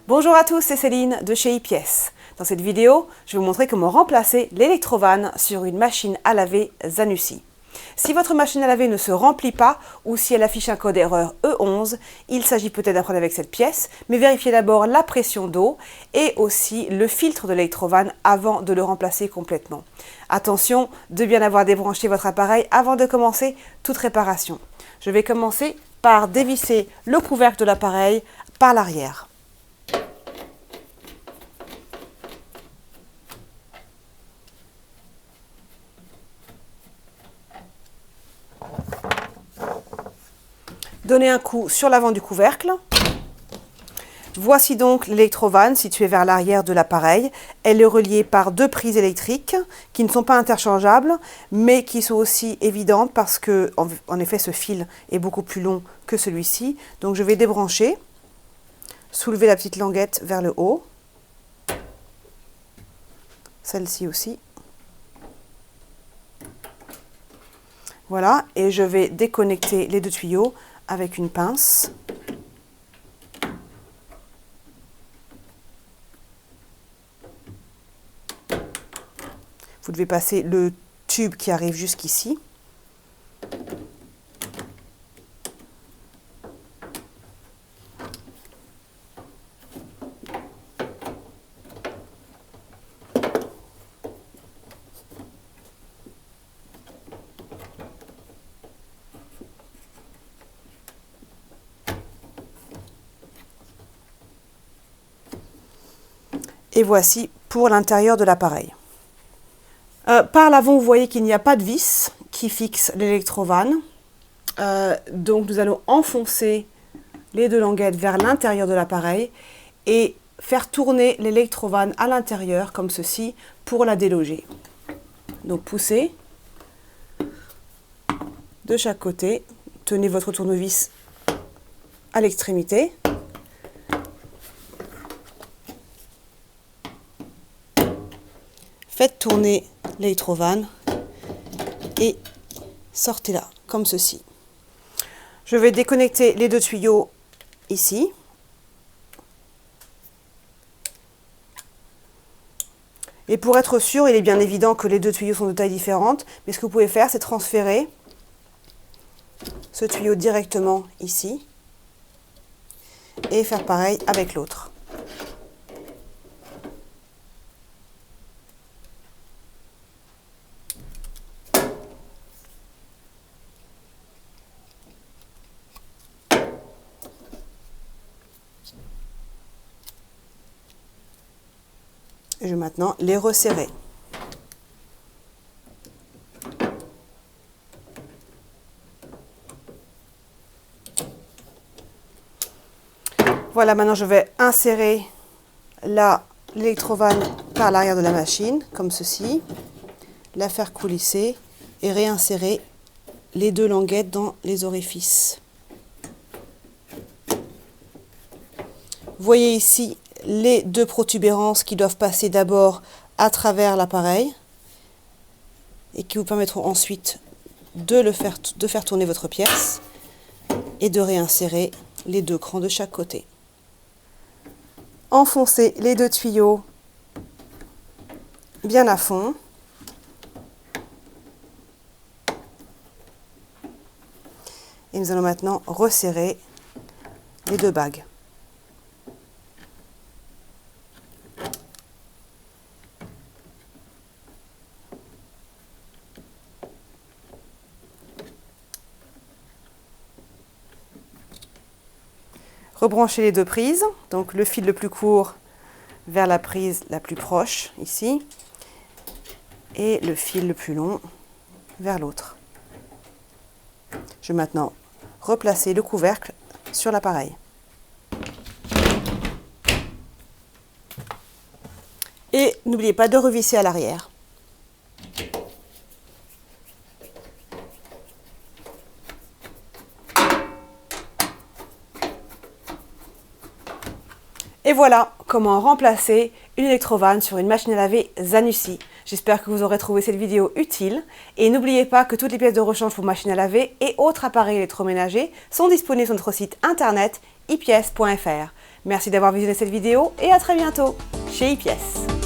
Bonjour à tous, c'est Céline de chez iPièces. Dans cette vidéo, je vais vous montrer comment remplacer l'électrovanne sur une machine à laver Zanussi. Si votre machine à laver ne se remplit pas ou si elle affiche un code erreur E11, il s'agit peut-être d'un problème avec cette pièce, mais vérifiez d'abord la pression d'eau et aussi le filtre de l'électrovanne avant de le remplacer complètement. Attention de bien avoir débranché votre appareil avant de commencer toute réparation. Je vais commencer par dévisser le couvercle de l'appareil par l'arrière. Donnez un coup sur l'avant du couvercle. Voici donc l'électrovanne située vers l'arrière de l'appareil. Elle est reliée par deux prises électriques qui ne sont pas interchangeables, mais qui sont aussi évidentes parce que, en effet, ce fil est beaucoup plus long que celui-ci. Donc je vais débrancher, soulever la petite languette vers le haut, celle-ci aussi. Voilà, et je vais déconnecter les deux tuyaux avec une pince. Vous devez passer le tube qui arrive jusqu'ici. Et voici pour l'intérieur de l'appareil. Par l'avant, vous voyez qu'il n'y a pas de vis qui fixe l'électrovanne. Donc nous allons enfoncer les deux languettes vers l'intérieur de l'appareil et faire tourner l'électrovanne à l'intérieur comme ceci pour la déloger. Donc poussez de chaque côté, tenez votre tournevis à l'extrémité. Faites tourner l'électrovanne et sortez-la comme ceci. Je vais déconnecter les deux tuyaux ici. Et pour être sûr, il est bien évident que les deux tuyaux sont de taille différente, mais ce que vous pouvez faire, c'est transférer ce tuyau directement ici et faire pareil avec l'autre. Je vais maintenant les resserrer. Voilà, maintenant je vais insérer l'électrovanne par l'arrière de la machine, comme ceci, la faire coulisser et réinsérer les deux languettes dans les orifices. Vous voyez ici les deux protubérances qui doivent passer d'abord à travers l'appareil et qui vous permettront ensuite de faire tourner votre pièce et de réinsérer les deux crans de chaque côté. Enfoncez les deux tuyaux bien à fond. Et nous allons maintenant resserrer les deux bagues. Rebranchez les deux prises, donc le fil le plus court vers la prise la plus proche, ici, et le fil le plus long vers l'autre. Je vais maintenant replacer le couvercle sur l'appareil. Et n'oubliez pas de revisser à l'arrière. Et voilà comment remplacer une électrovanne sur une machine à laver Zanussi. J'espère que vous aurez trouvé cette vidéo utile. Et n'oubliez pas que toutes les pièces de rechange pour machine à laver et autres appareils électroménagers sont disponibles sur notre site internet ipièces.fr. Merci d'avoir visionné cette vidéo et à très bientôt chez iPièces.